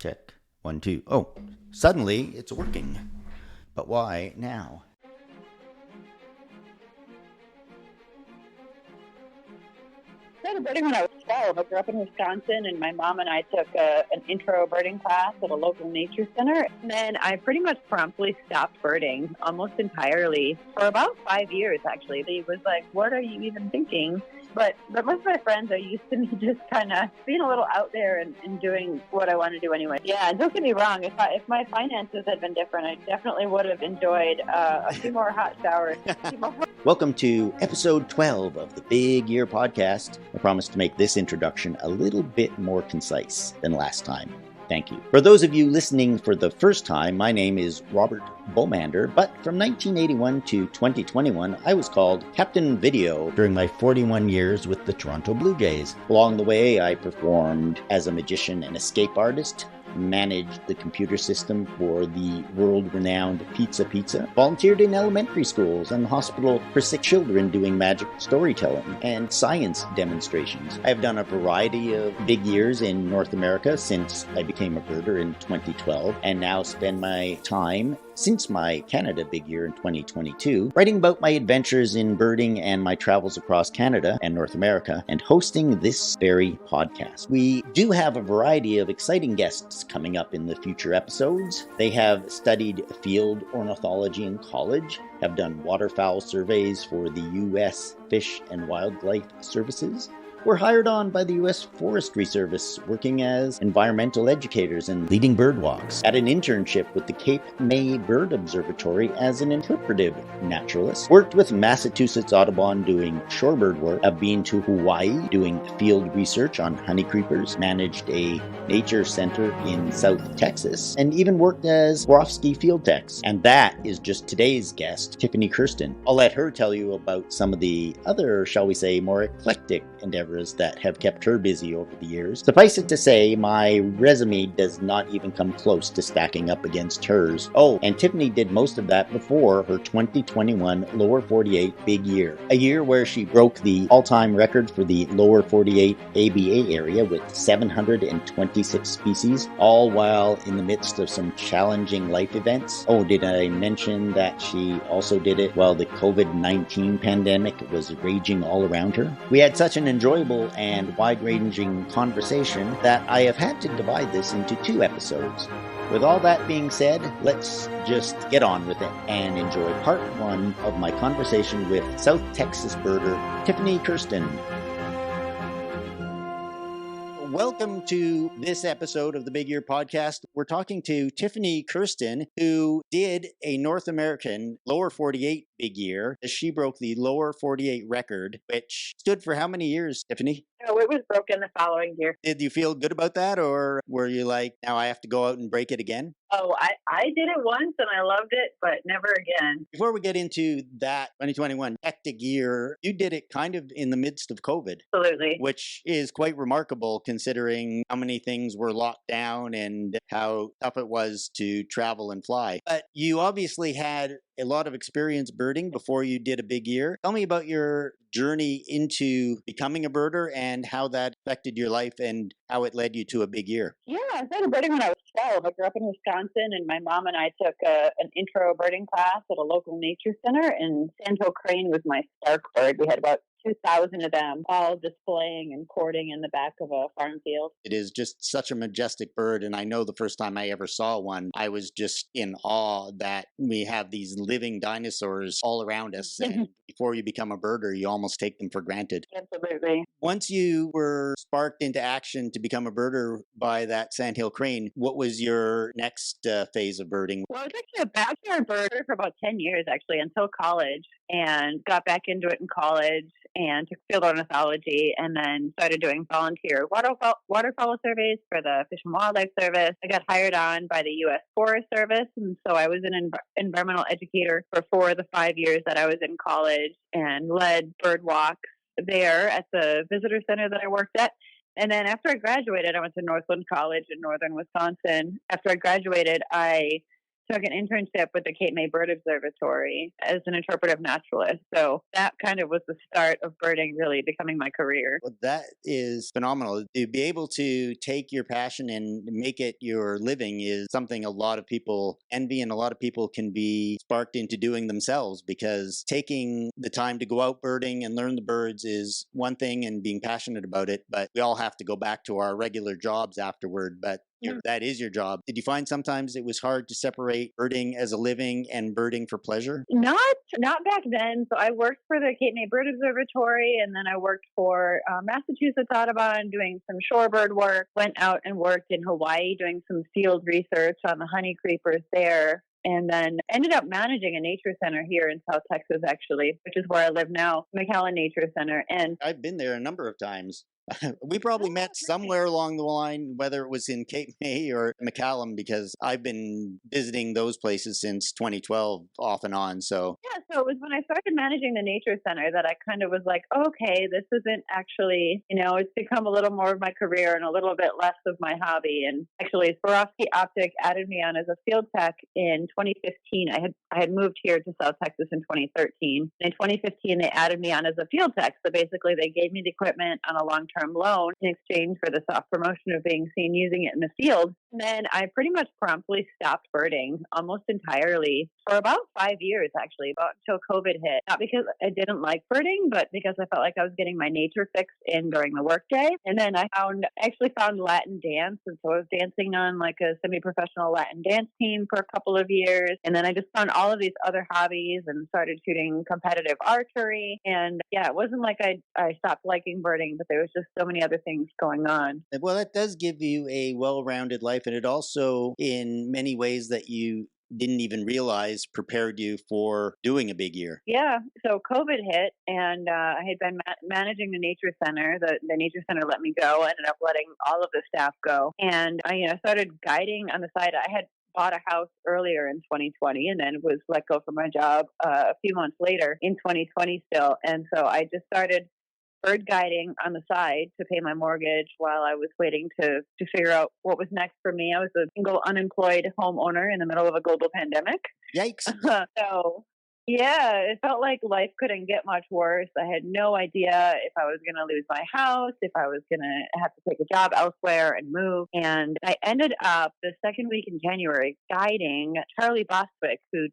Check. 1, 2. Oh, suddenly it's working. But why now? I started birding when I was 12. I grew up in Wisconsin, and my mom and I took an intro birding class at a local nature center. And then I pretty much promptly stopped birding almost entirely for about 5 years, actually. They was like, what are you even thinking? But most of my friends are used to me just kind of being a little out there and doing what I want to do anyway. Yeah, and don't get me wrong. If my finances had been different, I definitely would have enjoyed a few more hot showers. Welcome to episode 12 of the Big Year Podcast. I promise to make this introduction a little bit more concise than last time. Thank you. For those of you listening for the first time, my name is Robert Baumander, but from 1981 to 2021, I was called Captain Video during my 41 years with the Toronto Blue Jays. Along the way, I performed as a magician and escape artist, managed the computer system for the world-renowned Pizza, volunteered in elementary schools and hospital for sick children doing magic storytelling and science demonstrations. I've done a variety of big years in North America since I became a birder in 2012, and now spend my time since my Canada Big Year in 2022, writing about my adventures in birding and my travels across Canada and North America, and hosting this very podcast. We do have a variety of exciting guests coming up in the future episodes. They have studied field ornithology in college, have done waterfowl surveys for the U.S. Fish and Wildlife Services, were hired on by the U.S. Forestry Service, working as environmental educators and leading bird walks. Had an internship with the Cape May Bird Observatory as an interpretive naturalist. Worked with Massachusetts Audubon doing shorebird work. Have been to Hawaii doing field research on honeycreepers. Managed a nature center in South Texas. And even worked as Swarovski field techs. And that is just today's guest, Tiffany Kirsten. I'll let her tell you about some of the other, shall we say, more eclectic endeavors that have kept her busy over the years. Suffice it to say, my resume does not even come close to stacking up against hers. Oh, and Tiffany did most of that before her 2021 Lower 48 Big Year. A year where she broke the all-time record for the Lower 48 ABA area with 726 species, all while in the midst of some challenging life events. Oh, did I mention that she also did it while the COVID-19 pandemic was raging all around her? We had such an enjoyable and wide-ranging conversation that I have had to divide this into 2 episodes. With all that being said, let's just get on with it and enjoy part 1 of my conversation with South Texas birder Tiffany Kirsten. Welcome to this episode of the Big Year Podcast. We're talking to Tiffany Kirsten, who did a North American Lower 48 Big Year. She broke the Lower 48 record, which stood for how many years, Tiffany? No, it was broken the following year. Did you feel good about that, or were you like, now I have to go out and break it again? Oh, I did it once and I loved it, but never again. Before we get into that 2021 hectic year, you did it kind of in the midst of COVID. Absolutely. Which is quite remarkable considering how many things were locked down and how tough it was to travel and fly. But you obviously had a lot of experience birding before you did a big year. Tell me about your journey into becoming a birder and how that affected your life and how it led you to a big year. Yeah, I started birding when I was 12. I grew up in Wisconsin, and my mom and I took an intro birding class at a local nature center, and sandhill crane was my star bird. We had about 2,000 of them, all displaying and courting in the back of a farm field. It is just such a majestic bird, and I know the first time I ever saw one, I was just in awe that we have these living dinosaurs all around us, and before you become a birder, you almost take them for granted. Absolutely. Once you were sparked into action to become a birder by that sandhill crane, what was your next phase of birding? Well, I was actually a backyard birder for about 10 years, actually, until college, and got back into it in college and took field ornithology, and then started doing volunteer waterfowl surveys for the Fish and Wildlife Service. I got hired on by the U.S. Forest Service, and so I was an environmental educator for 4 of the 5 years that I was in college, and led bird walks there at the visitor center that I worked at. And then after I graduated, I went to Northland College in northern Wisconsin. After I graduated, I took an internship with the Cape May Bird Observatory as an interpretive naturalist. So that kind of was the start of birding really becoming my career. Well, that is phenomenal. To be able to take your passion and make it your living is something a lot of people envy, and a lot of people can be sparked into doing themselves, because taking the time to go out birding and learn the birds is one thing and being passionate about it, but we all have to go back to our regular jobs afterward. But that is your job. Did you find sometimes it was hard to separate birding as a living and birding for pleasure? Not back then. So I worked for the Cape May Bird Observatory, and then I worked for Massachusetts Audubon doing some shorebird work. Went out and worked in Hawaii doing some field research on the honey creepers there. And then ended up managing a nature center here in South Texas, actually, which is where I live now, McAllen Nature Center. And I've been there a number of times. We probably met somewhere along the line, whether it was in Cape May or McAllen, because I've been visiting those places since 2012 off and on. So so it was when I started managing the nature center that I kind of was like, okay, this isn't actually, it's become a little more of my career and a little bit less of my hobby. And actually, Swarovski Optic added me on as a field tech in 2015. I had moved here to South Texas in 2013. In 2015, they added me on as a field tech. So basically, they gave me the equipment on a long-term loan in exchange for the soft promotion of being seen using it in the field. And then I pretty much promptly stopped birding almost entirely for about 5 years, actually, about until COVID hit. Not because I didn't like birding, but because I felt like I was getting my nature fix in during the workday. And then I actually found Latin dance. And so I was dancing on like a semi-professional Latin dance team for a couple of years. And then I just found all of these other hobbies and started shooting competitive archery. And yeah, it wasn't like I stopped liking birding, but there was just so many other things going on. well, that does give you a well-rounded life, and it also, in many ways that you didn't even realize, prepared you for doing a big year. Yeah. So COVID hit, and I had been managing the nature center. The nature center let me go. I ended up letting all of the staff go. And I started guiding on the side. I had bought a house earlier in 2020 and then was let go from my job a few months later in 2020 still. And so I just started bird guiding on the side to pay my mortgage while I was waiting to figure out what was next for me. I was a single unemployed homeowner in the middle of a global pandemic. Yikes. So yeah, it felt like life couldn't get much worse. I had no idea if I was going to lose my house, if I was going to have to take a job elsewhere and move. And I ended up the second week in January guiding Charlie Bostwick, who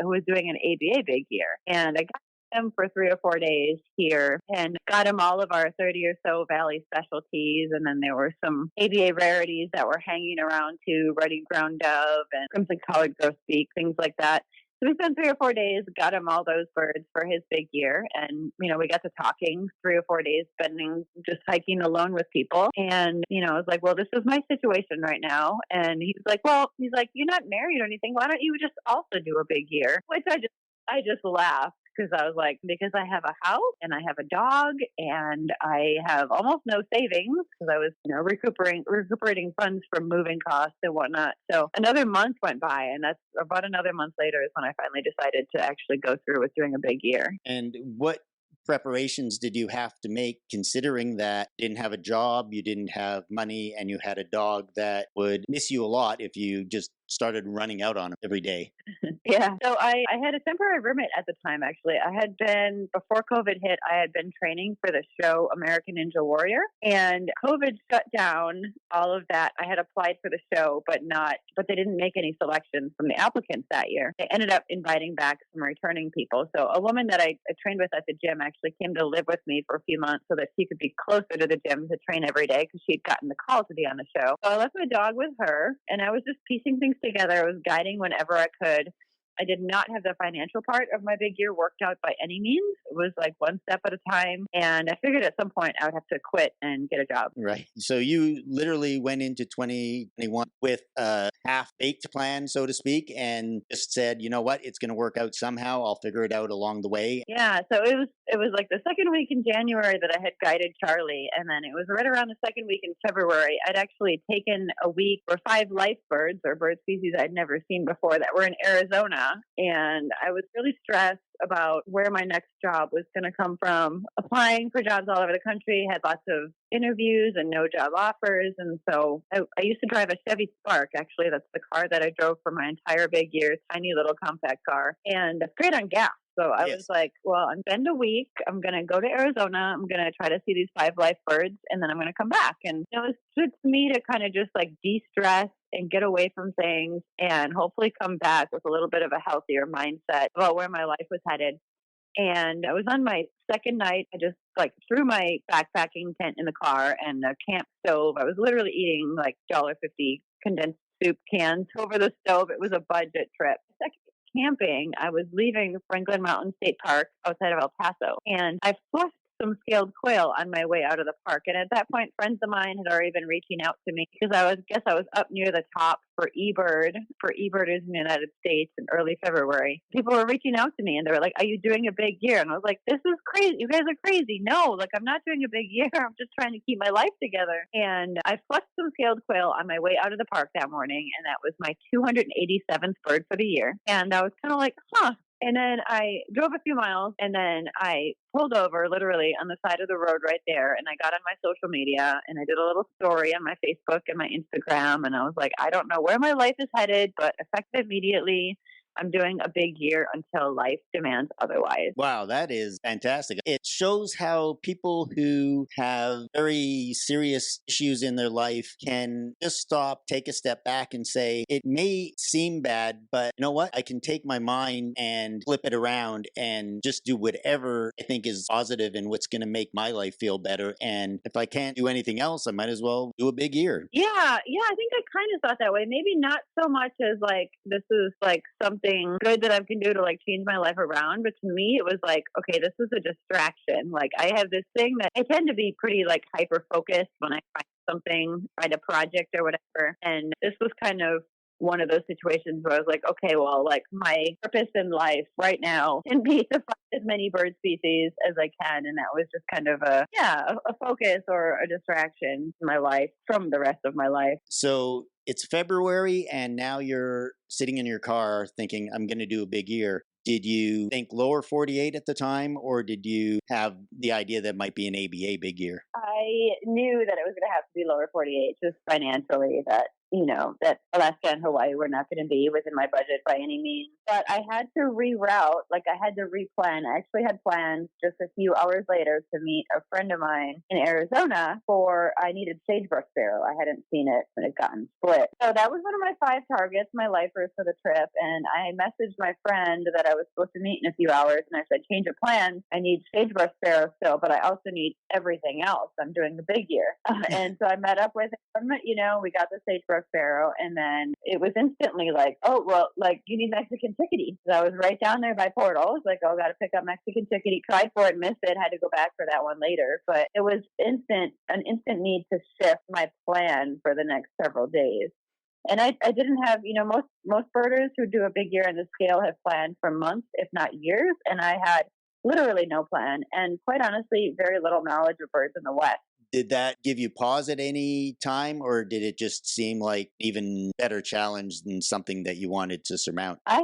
was doing an ABA big year. And I got him for 3 or 4 days here and got him all of our 30 or so Valley specialties. And then there were some ABA rarities that were hanging around too, ruddy ground dove and crimson collared grosbeak, things like that. So we spent 3 or 4 days, got him all those birds for his big year. And, we got to talking 3 or 4 days, spending just hiking alone with people. And, I was like, well, this is my situation right now. And he was like, you're not married or anything. Why don't you just also do a big year? Which I just laughed. Because I was like, because I have a house and I have a dog and I have almost no savings because I was, recuperating funds from moving costs and whatnot. So another month went by, and that's about another month later is when I finally decided to actually go through with doing a big year. And what preparations did you have to make, considering that you didn't have a job, you didn't have money, and you had a dog that would miss you a lot if you just started running out on him every day? Yeah. So I had a temporary roommate at the time, actually. Before COVID hit, I had been training for the show American Ninja Warrior, and COVID shut down all of that. I had applied for the show, but they didn't make any selections from the applicants that year. They ended up inviting back some returning people. So a woman that I trained with at the gym actually came to live with me for a few months so that she could be closer to the gym to train every day because she'd gotten the call to be on the show. So I left my dog with her, and I was just piecing things together. I was guiding whenever I could. I did not have the financial part of my big year worked out by any means. It was like one step at a time. And I figured at some point I would have to quit and get a job. Right. So you literally went into 2021 with a half-baked plan, so to speak, and just said, you know what, it's going to work out somehow. I'll figure it out along the way. Yeah. So it was like the second week in January that I had guided Charlie. And then it was right around the second week in February. I'd actually taken a week for 5 life birds or bird species I'd never seen before that were in Arizona. And I was really stressed. about where my next job was going to come from. Applying for jobs all over the country, had lots of interviews and no job offers. And so I used to drive a Chevy Spark, actually. That's the car that I drove for my entire big year, tiny little compact car. And it's great on gas. So I was like, well, I'm spend a week. I'm going to go to Arizona. I'm going to try to see these 5 live birds, and then I'm going to come back. And it was good to me to kind of just like de-stress and get away from things and hopefully come back with a little bit of a healthier mindset about where my life was headed. And I was on my second night. I just like threw my backpacking tent in the car and a camp stove. I was literally eating like $1.50 condensed soup cans over the stove. It was a budget trip. Second camping, I was leaving Franklin Mountain State Park outside of El Paso, and I flushed some scaled quail on my way out of the park. And at that point, friends of mine had already been reaching out to me because I was up near the top for eBird. For eBird is in the United States in early February. People were reaching out to me and they were like, "Are you doing a big year?" And I was like, "This is crazy. You guys are crazy. No, like I'm not doing a big year. I'm just trying to keep my life together." And I flushed some scaled quail on my way out of the park that morning, and that was my 287th bird for the year. And I was kind of like, huh. And then I drove a few miles, and then I pulled over literally on the side of the road right there. And I got on my social media and I did a little story on my Facebook and my Instagram. And I was like, I don't know where my life is headed, but effective immediately, I'm doing a big year until life demands otherwise. Wow, that is fantastic. It shows how people who have very serious issues in their life can just stop, take a step back and say, it may seem bad, but you know what? I can take my mind and flip it around and just do whatever I think is positive and what's going to make my life feel better. And if I can't do anything else, I might as well do a big year. Yeah, I think I kind of thought that way. Maybe not so much as like, this is like something good that I can do to like change my life around. But to me, it was like, okay, this is a distraction. Like I have this thing that I tend to be pretty like hyper focused when I find something, find a project or whatever. And this was kind of one of those situations where I was like, okay, well, like my purpose in life right now can be to find as many bird species as I can. And that was just kind of a focus or a distraction in my life from the rest of my life. So it's February and now you're sitting in your car thinking, I'm going to do a big year. Did you think lower 48 at the time, or did you have the idea that might be an ABA big year? I knew that it was going to have to be lower 48 just financially, that that Alaska and Hawaii were not going to be within my budget by any means. But I had to reroute, like I had to replan. I actually had plans just a few hours later to meet a friend of mine in Arizona I needed sagebrush sparrow. I hadn't seen it when it gotten split. So that was one of my 5 targets, my lifers for the trip. And I messaged my friend that I was supposed to meet in a few hours. And I said, change of plans. I need sagebrush sparrow still, but I also need everything else. I'm doing the big year. And so I met up with him, we got the sagebrush sparrow, and then it was instantly like, oh, well, like you need Mexican chickadee. So I was right down there by Portal. I was like, oh, got to pick up Mexican chickadee. Tried for it, missed it, had to go back for that one later. But it was an instant need to shift my plan for the next several days. And I didn't have, most birders who do a big year on the scale have planned for months, if not years. And I had literally no plan and quite honestly, very little knowledge of birds in the West. Did that give you pause at any time, or did it just seem like even better challenge than something that you wanted to surmount? I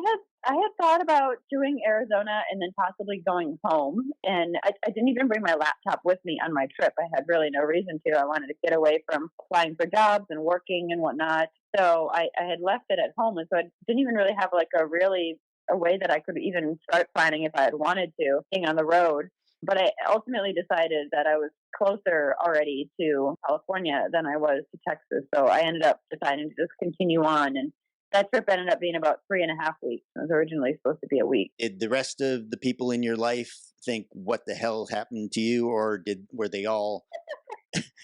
had thought about doing Arizona and then possibly going home. And I didn't even bring my laptop with me on my trip. I had really no reason to. I wanted to get away from applying for jobs and working and whatnot. So I had left it at home. And so I didn't even really have like a way that I could even start planning if I had wanted to, being on the road. But I ultimately decided that I was closer already to California than I was to Texas. So I ended up deciding to just continue on. And that trip ended up being about 3.5 weeks. It was originally supposed to be a week. Did the rest of the people in your life think, what the hell happened to you? Or were they all...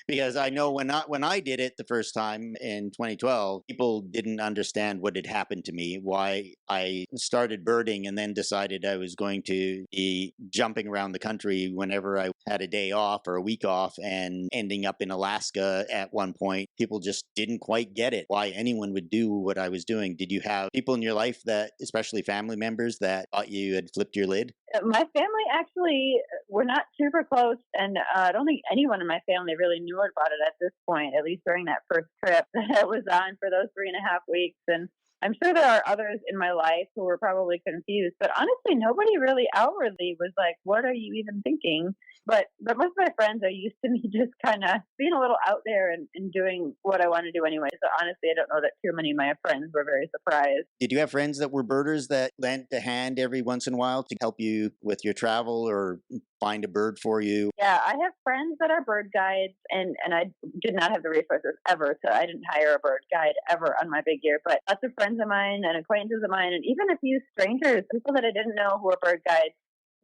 Because I know when I did it the first time in 2012, people didn't understand what had happened to me, why I started birding and then decided I was going to be jumping around the country whenever I had a day off or a week off, and ending up in Alaska at one point. People just didn't quite get it, why anyone would do what I was doing. Did you have people in your life that, especially family members, that thought you had flipped your lid? My family actually were not super close, and I don't think anyone in my family really knew about it at this point, at least during that first trip that I was on for those 3.5 weeks. And I'm sure there are others in my life who were probably confused, but honestly, nobody really outwardly was like, "What are you even thinking?" But most of my friends are used to me just kind of being a little out there and doing what I want to do anyway. So honestly, I don't know that too many of my friends were very surprised. Did you have friends that were birders that lent a hand every once in a while to help you with your travel or find a bird for you? Yeah, I have friends that are bird guides, and I did not have the resources ever, so I didn't hire a bird guide ever on my big year. But lots of friends of mine and acquaintances of mine, and even a few strangers, people that I didn't know who were bird guides,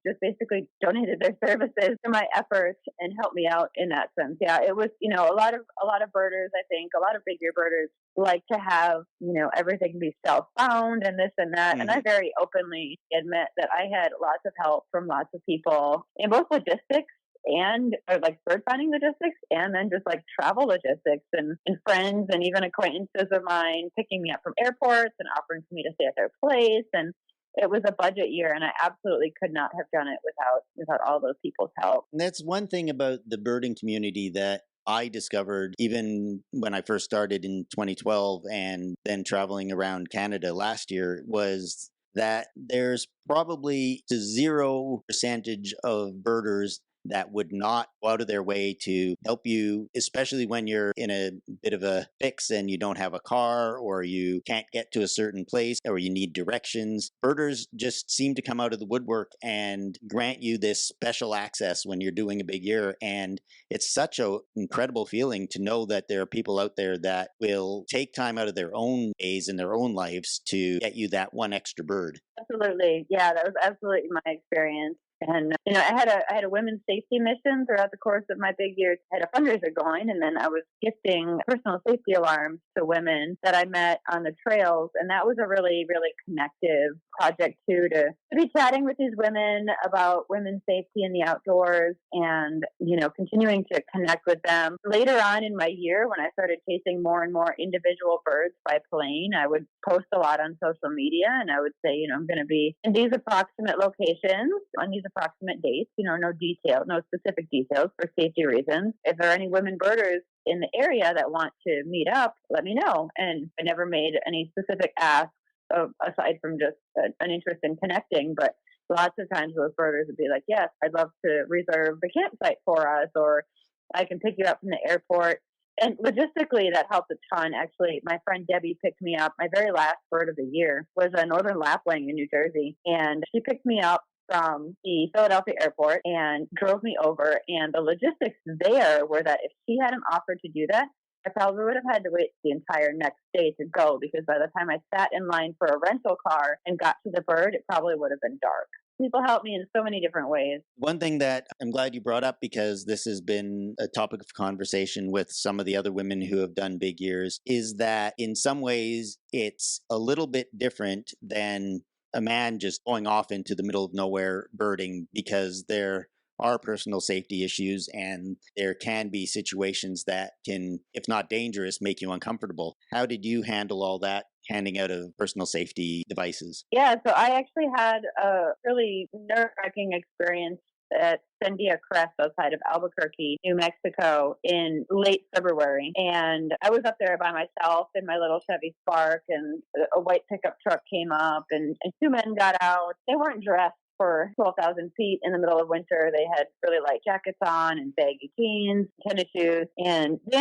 just basically donated their services to my efforts and helped me out in that sense. Yeah, it was, a lot of birders, I think, a lot of big year birders like to have, everything be self found and this and that. And I very openly admit that I had lots of help from lots of people in both logistics and like bird finding logistics and then just like travel logistics and friends and even acquaintances of mine picking me up from airports and offering for me to stay at their place. And it was a budget year, and I absolutely could not have done it without all those people's help. And that's one thing about the birding community that I discovered even when I first started in 2012 and then traveling around Canada last year was that there's probably a 0% of birders that would not go out of their way to help you, especially when you're in a bit of a fix and you don't have a car or you can't get to a certain place or you need directions. Birders just seem to come out of the woodwork and grant you this special access when you're doing a big year. And it's such an incredible feeling to know that there are people out there that will take time out of their own days and their own lives to get you that one extra bird. Absolutely. Yeah, that was absolutely my experience. And I had a women's safety mission throughout the course of my big year. I had a fundraiser going, and then I was gifting personal safety alarms to women that I met on the trails, and that was a really, really connective project too. To be chatting with these women about women's safety in the outdoors, and continuing to connect with them. Later on in my year, when I started chasing more and more individual birds by plane, I would post a lot on social media, and I would say, I'm going to be in these approximate locations on these approximate dates, no specific details for safety reasons. If there are any women birders in the area that want to meet up, let me know. And I never made any specific asks aside from just an interest in connecting. But lots of times those birders would be like, yes, I'd love to reserve the campsite for us, or I can pick you up from the airport. And logistically, that helped a ton. Actually, my friend Debbie picked me up. My very last bird of the year was a northern lapwing in New Jersey. And she picked me up from the Philadelphia airport and drove me over. And the logistics there were that if she hadn't offered to do that, I probably would have had to wait the entire next day to go, because by the time I sat in line for a rental car and got to the bird, it probably would have been dark. People help me in so many different ways. One thing that I'm glad you brought up, because this has been a topic of conversation with some of the other women who have done big years, is that in some ways it's a little bit different than a man just going off into the middle of nowhere birding, because there are personal safety issues and there can be situations that can, if not dangerous, make you uncomfortable. How did you handle all that, handing out of personal safety devices? Yeah, so I actually had a really nerve-wracking experience at Sandia Crest outside of Albuquerque, New Mexico in late February. And I was up there by myself in my little Chevy Spark, and a white pickup truck came up and two men got out. They weren't dressed for 12,000 feet in the middle of winter. They had really light jackets on and baggy jeans, tennis shoes. And the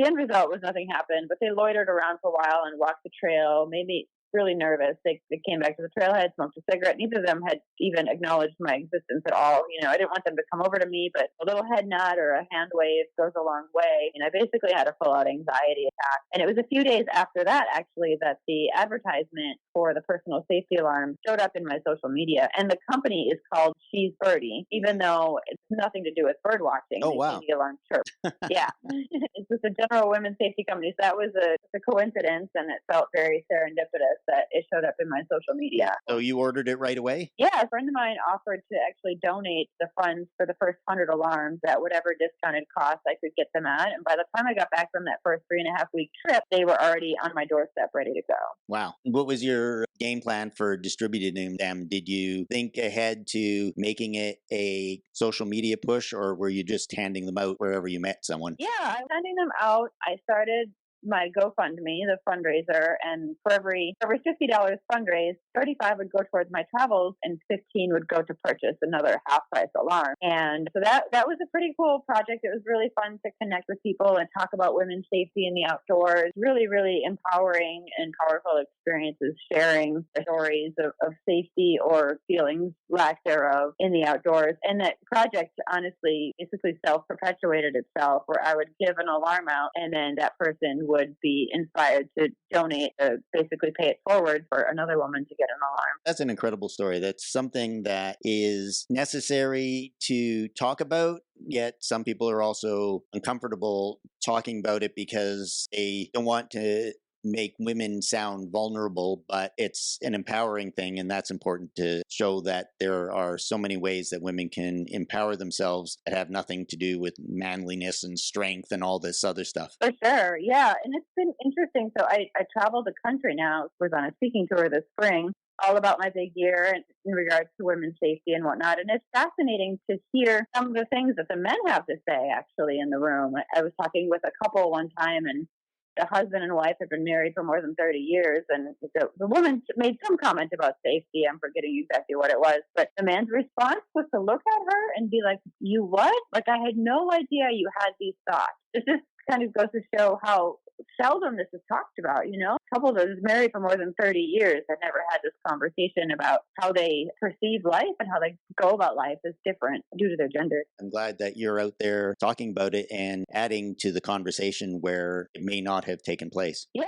end result was nothing happened, but they loitered around for a while and walked the trail, made me really nervous. They came back to the trailhead, smoked a cigarette. Neither of them had even acknowledged my existence at all. I didn't want them to come over to me, but a little head nod or a hand wave goes a long way. And I basically had a full-out anxiety attack. And it was a few days after that, actually, that the advertisement for the personal safety alarm showed up in my social media. And the company is called She's Birdie, even though it's nothing to do with bird watching. Oh, wow. The alarm chirp. Yeah. It's just a general women's safety company. So that was a coincidence, and it felt very serendipitous that it showed up in my social media. So you ordered it right away? Yeah, a friend of mine offered to actually donate the funds for the first 100 alarms at whatever discounted cost I could get them at. And by the time I got back from that first 3.5-week trip, they were already on my doorstep ready to go. Wow. What was your game plan for distributing them? Did you think ahead to making it a social media push, or were you just handing them out wherever you met someone? Yeah, I was handing them out. I started my GoFundMe, the fundraiser, and for every $50 fundraised, 35 would go towards my travels, and 15 would go to purchase another half price alarm. And so that was a pretty cool project. It was really fun to connect with people and talk about women's safety in the outdoors. Really, really empowering and powerful experiences, sharing stories of safety or feelings lack thereof in the outdoors. And that project honestly basically self-perpetuated itself, where I would give an alarm out and then that person would be inspired to donate, to basically pay it forward for another woman to get an alarm. That's an incredible story. That's something that is necessary to talk about, yet some people are also uncomfortable talking about it because they don't want to make women sound vulnerable, but it's an empowering thing, and that's important to show that there are so many ways that women can empower themselves that have nothing to do with manliness and strength and all this other stuff. For sure, yeah, and it's been interesting. So I traveled the country now, was on a speaking tour this spring, all about my big year in regards to women's safety and whatnot. And it's fascinating to hear some of the things that the men have to say actually in the room. I was talking with a couple one time, and the husband and wife have been married for more than 30 years. And the woman made some comment about safety. I'm forgetting exactly what it was. But the man's response was to look at her and be like, "You what? Like, I had no idea you had these thoughts." It just kind of goes to show how seldom this is talked about, you know? A couple that was married for more than 30 years had never had this conversation about how they perceive life and how they go about life is different due to their gender. I'm glad that you're out there talking about it and adding to the conversation where it may not have taken place. Yeah.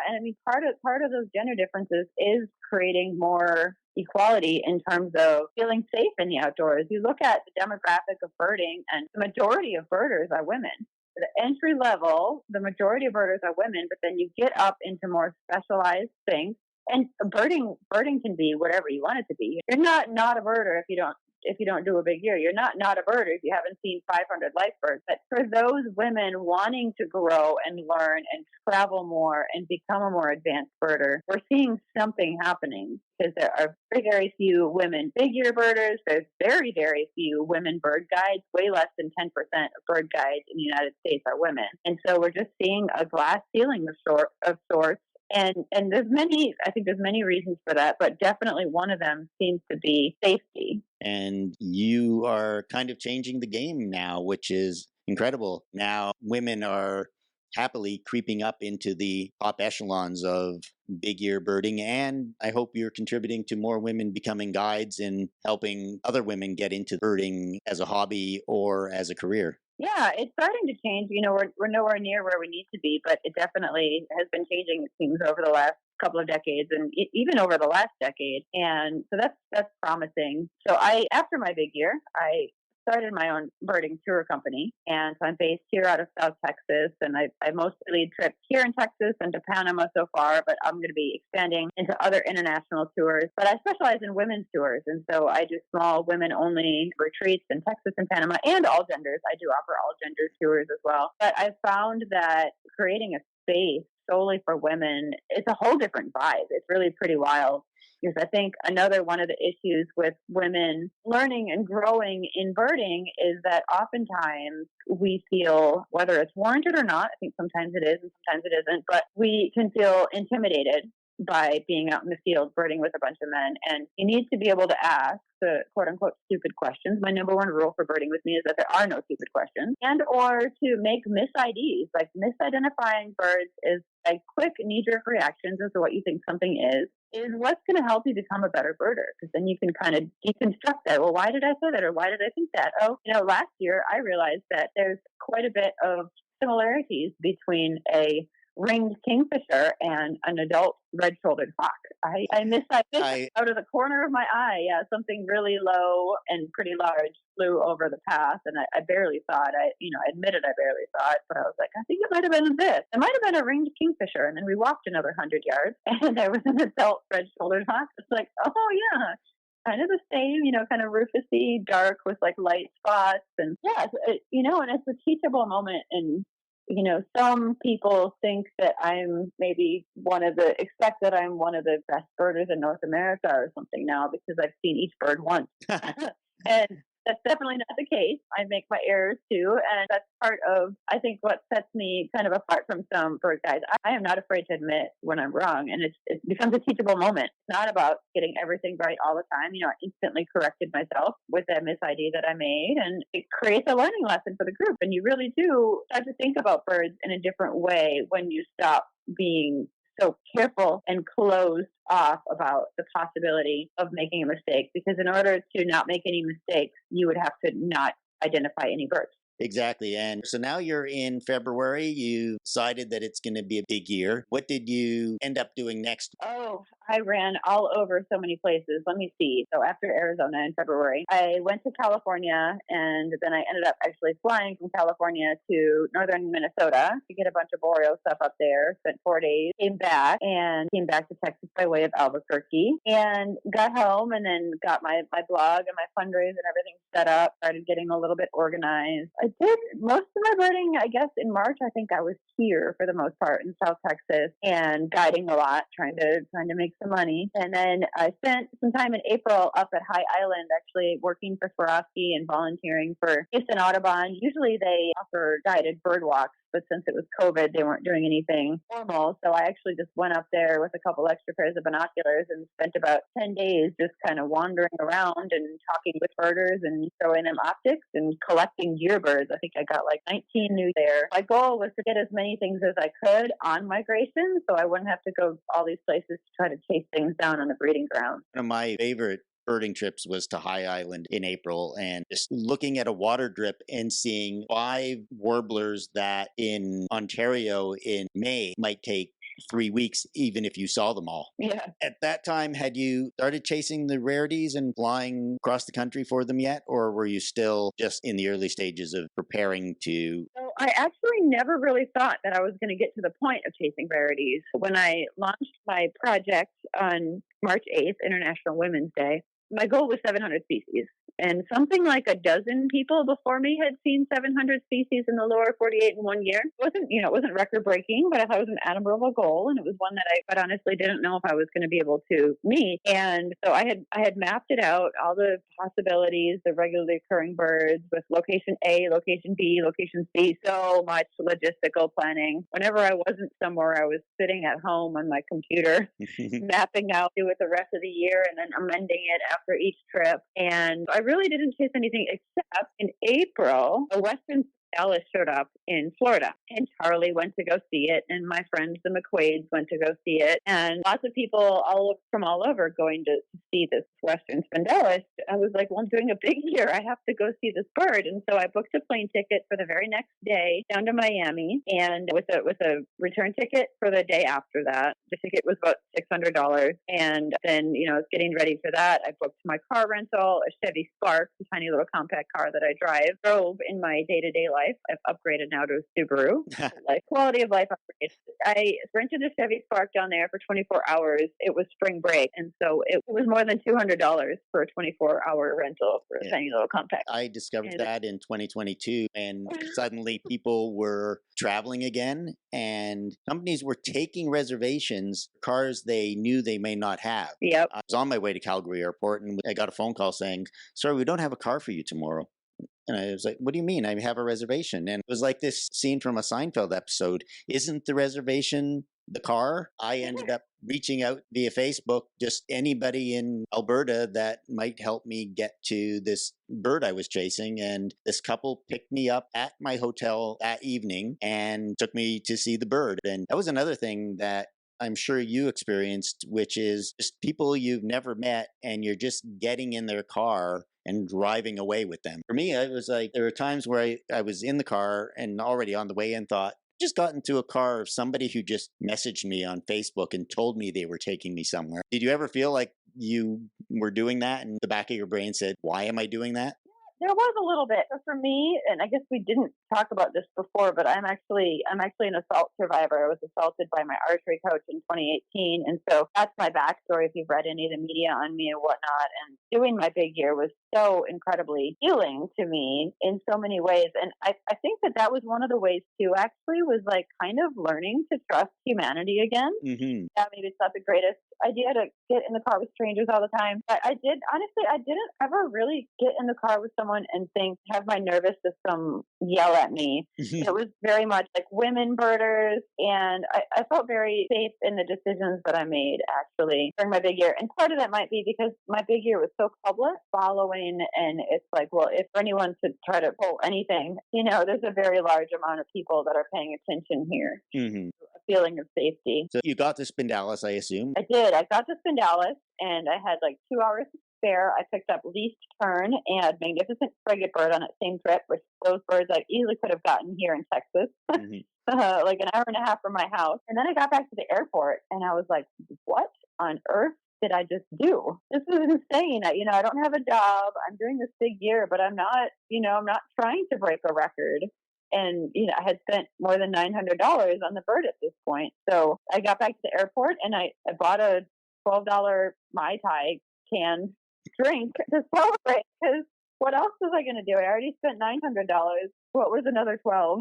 And I mean, part of those gender differences is creating more equality in terms of feeling safe in the outdoors. You look at the demographic of birding, and the majority of birders are women. The entry level, the majority of birders are women, but then you get up into more specialized things. And birding can be whatever you want it to be. You're not a birder if you don't do a big year. You're not a birder if you haven't seen 500 life birds. But for those women wanting to grow and learn and travel more and become a more advanced birder, we're seeing something happening, because there are very, very few women big year birders. There's very, very few women bird guides. Way less than 10% of bird guides in the United States are women. And so we're just seeing a glass ceiling of sorts. And there's many reasons for that, but definitely one of them seems to be safety. And you are kind of changing the game now, which is incredible. Now women are happily creeping up into the top echelons of big ear birding, and I hope you're contributing to more women becoming guides and helping other women get into birding as a hobby or as a career. Yeah, it's starting to change. You know, we're nowhere near where we need to be, but it definitely has been changing, it seems, over the last couple of decades, and even over the last decade. And so that's promising. So after my big year, I started my own birding tour company, and so I'm based here out of South Texas, and I mostly lead trips here in Texas and to Panama so far, but I'm going to be expanding into other international tours. But I specialize in women's tours, and so I do small women-only retreats in Texas and Panama, and all genders. I do offer all gender tours as well. But I've found that creating a space solely for women, it's a whole different vibe. It's really pretty wild. Because I think another one of the issues with women learning and growing in birding is that oftentimes we feel, whether it's warranted or not, I think sometimes it is and sometimes it isn't, but we can feel intimidated by being out in the field birding with a bunch of men. And you need to be able to ask the quote unquote stupid questions. My number one rule for birding with me is that there are no stupid questions, and or to make mis-IDs. Like, misidentifying birds is like quick knee-jerk reactions as to what you think something is what's going to help you become a better birder, because then you can kind of deconstruct that. Well, why did I say that, or why did I think that? Oh, last year I realized that there's quite a bit of similarities between a ringed kingfisher and an adult red-shouldered hawk. I missed out of the corner of my eye. Yeah, something really low and pretty large flew over the path, and I barely saw it. I admitted I barely saw it, but I was like, I think it might have been this. It might have been a ringed kingfisher. And then we walked another 100 yards, and there was an adult red-shouldered hawk. It's like, oh yeah, kind of the same, kind of rufusy, dark with like light spots, and yeah, and it's a teachable moment. And some people think that expect that I'm one of the best birders in North America or something now, because I've seen each bird once. And That's definitely not the case. I make my errors too. And that's part of, I think, what sets me kind of apart from some bird guides. I am not afraid to admit when I'm wrong. And it becomes a teachable moment. It's not about getting everything right all the time. I instantly corrected myself with a misid that I made. And it creates a learning lesson for the group. And you really do start to think about birds in a different way when you stop being so careful and closed off about the possibility of making a mistake. Because in order to not make any mistakes, you would have to not identify any birds. Exactly. And so now you're in February. You decided that it's going to be a big year. What did you end up doing next? Oh, I ran all over so many places. Let me see. So after Arizona in February, I went to California, and then I ended up actually flying from California to northern Minnesota to get a bunch of boreal stuff up there. Spent 4 days, came back to Texas by way of Albuquerque, and got home and then got my blog and my fundraise and everything set up, started getting a little bit organized. I did most of my birding, I guess, in March. I think I was here for the most part in South Texas and guiding a lot, trying to make some money. And then I spent some time in April up at High Island, actually working for Swarovski and volunteering for Houston Audubon. Usually they offer guided bird walks, but since it was COVID, they weren't doing anything formal. So I actually just went up there with a couple extra pairs of binoculars and spent about 10 days just kind of wandering around and talking with birders and showing them optics and collecting deer birds. I think I got like 19 new there. My goal was to get as many things as I could on migration so I wouldn't have to go all these places to try to chase things down on the breeding ground. One of my favorite birding trips was to High Island in April, and just looking at a water drip and seeing 5 warblers that in Ontario in May might take 3 weeks, even if you saw them all. Yeah. At that time, had you started chasing the rarities and flying across the country for them yet? Or were you still just in the early stages of preparing to? So I actually never really thought that I was going to get to the point of chasing rarities. When I launched my project on March 8th, International Women's Day, my goal was 700 species. And something like a dozen people before me had seen 700 species in the lower 48 in 1 year. It wasn't record breaking, but I thought it was an admirable goal. And it was one that I quite honestly didn't know if I was going to be able to meet. And so I had mapped it out, all the possibilities, the regularly occurring birds with location A, location B, location C, so much logistical planning. Whenever I wasn't somewhere, I was sitting at home on my computer, mapping out it the rest of the year and then amending it after each trip. And I really didn't chase anything except in April, a Western Dallas showed up in Florida, and Charlie went to go see it, and my friends the McQuades went to go see it, and lots of people from all over going to see this Western Spendalis. I was like, well, I'm doing a big year. I have to go see this bird. And so I booked a plane ticket for the very next day down to Miami, and with a return ticket for the day after that. The ticket was about $600. And then, I was getting ready for that. I booked my car rental, a Chevy Spark, a tiny little compact car that I drove in my day-to-day life. I've upgraded now to a Subaru. Quality of life upgrade. I rented a Chevy Spark down there for 24 hours. It was spring break. And so it was more than $200 for a 24-hour rental for a tiny little compact. I discovered that in 2022, and suddenly people were traveling again, and companies were taking reservations for cars they knew they may not have. Yep. I was on my way to Calgary Airport, and I got a phone call saying, sorry, we don't have a car for you tomorrow. And I was like, what do you mean? I have a reservation. And it was like this scene from a Seinfeld episode. Isn't the reservation the car? I ended up reaching out via Facebook, just anybody in Alberta that might help me get to this bird I was chasing. And this couple picked me up at my hotel that evening and took me to see the bird. And that was another thing that I'm sure you experienced, which is just people you've never met and you're just getting in their car and driving away with them. For me, I was like, there were times where I was in the car and already on the way in thought, just got into a car of somebody who just messaged me on Facebook and told me they were taking me somewhere. Did you ever feel like you were doing that and the back of your brain said, why am I doing that? There was a little bit. So for me, and I guess we didn't talk about this before, but I'm actually an assault survivor. I was assaulted by my archery coach in 2018. And so that's my backstory if you've read any of the media on me and whatnot. And doing my big year was so incredibly healing to me in so many ways. And I think that was one of the ways too, actually, was like kind of learning to trust humanity again. Mm-hmm. Yeah, maybe it's not the greatest idea to get in the car with strangers all the time. But I didn't ever really get in the car with someone and have my nervous system yell at me. It was very much like women birders, and I felt very safe in the decisions that I made actually during my big year. And part of that might be because my big year was so public following, and it's like, well, if for anyone to try to pull anything, there's a very large amount of people that are paying attention here. A feeling of safety. So you got to Spin Dallas, I assume? I did. I got to Spin Dallas, and I had like 2 hours to spare. I picked up Least Tern and Magnificent Frigate Bird on that same trip, which those birds I easily could have gotten here in Texas. Like an hour and a half from my house. And then I got back to the airport, and I was like, what on earth did I just do? This is insane. I don't have a job. I'm doing this big year, but I'm not trying to break a record. And, I had spent more than $900 on the bird at this point. So I got back to the airport, and I bought a $12 Mai Tai canned drink to celebrate, because what else was I going to do? I already spent $900. What was another 12?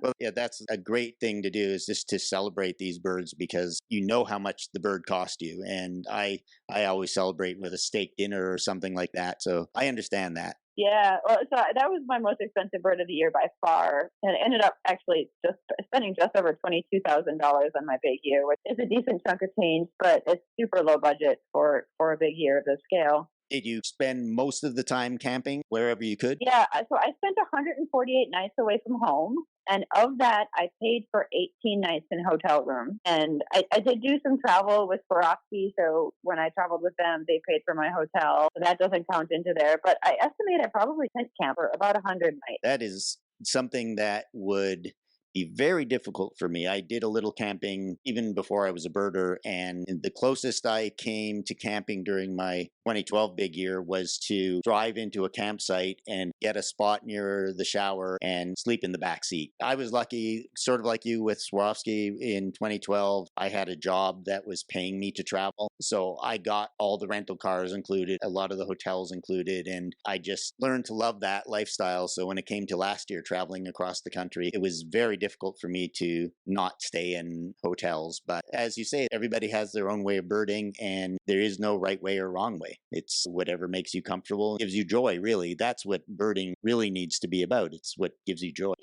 Well, yeah, that's a great thing to do, is just to celebrate these birds, because you know how much the bird cost you. And I always celebrate with a steak dinner or something like that. So I understand that. Yeah, well, so that was my most expensive bird of the year by far, and it ended up actually just spending just over $22,000 on my big year, which is a decent chunk of change, but it's super low budget for a big year of this scale. Did you spend most of the time camping wherever you could? Yeah, so I spent 148 nights away from home. And of that, I paid for 18 nights in hotel rooms. And I did do some travel with Swarovski. So when I traveled with them, they paid for my hotel. So that doesn't count into there. But I estimate I probably tent camp for about 100 nights. That is something that would be very difficult for me. I did a little camping even before I was a birder, and the closest I came to camping during my 2012 big year was to drive into a campsite and get a spot near the shower and sleep in the back seat. I was lucky, sort of like you with Swarovski in 2012. I had a job that was paying me to travel, so I got all the rental cars included, a lot of the hotels included, and I just learned to love that lifestyle. So when it came to last year traveling across the country, it was very difficult for me to not stay in hotels. But as you say, everybody has their own way of birding, and there is no right way or wrong way. It's whatever makes you comfortable, gives you joy, really. That's what birding really needs to be about. It's what gives you joy.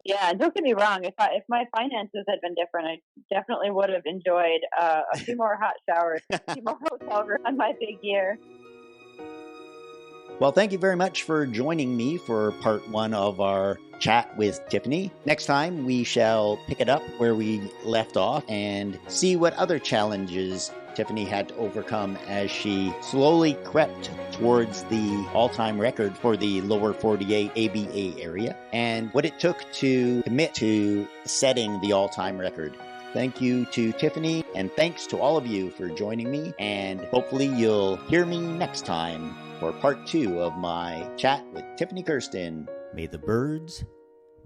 Yeah, don't get me wrong. If my finances had been different, I definitely would have enjoyed a few more hot showers, a few more hotel rooms on my big year. Well, thank you very much for joining me for part 1 of our chat with Tiffany. Next time, we shall pick it up where we left off and see what other challenges Tiffany had to overcome as she slowly crept towards the all-time record for the lower 48 ABA area, and what it took to commit to setting the all-time record. Thank you to Tiffany, and thanks to all of you for joining me, and hopefully you'll hear me next time for part 2 of my chat with Tiffany Kirsten. May the birds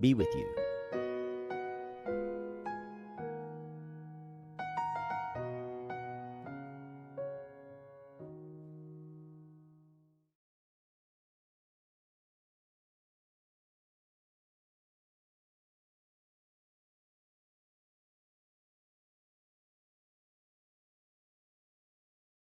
be with you.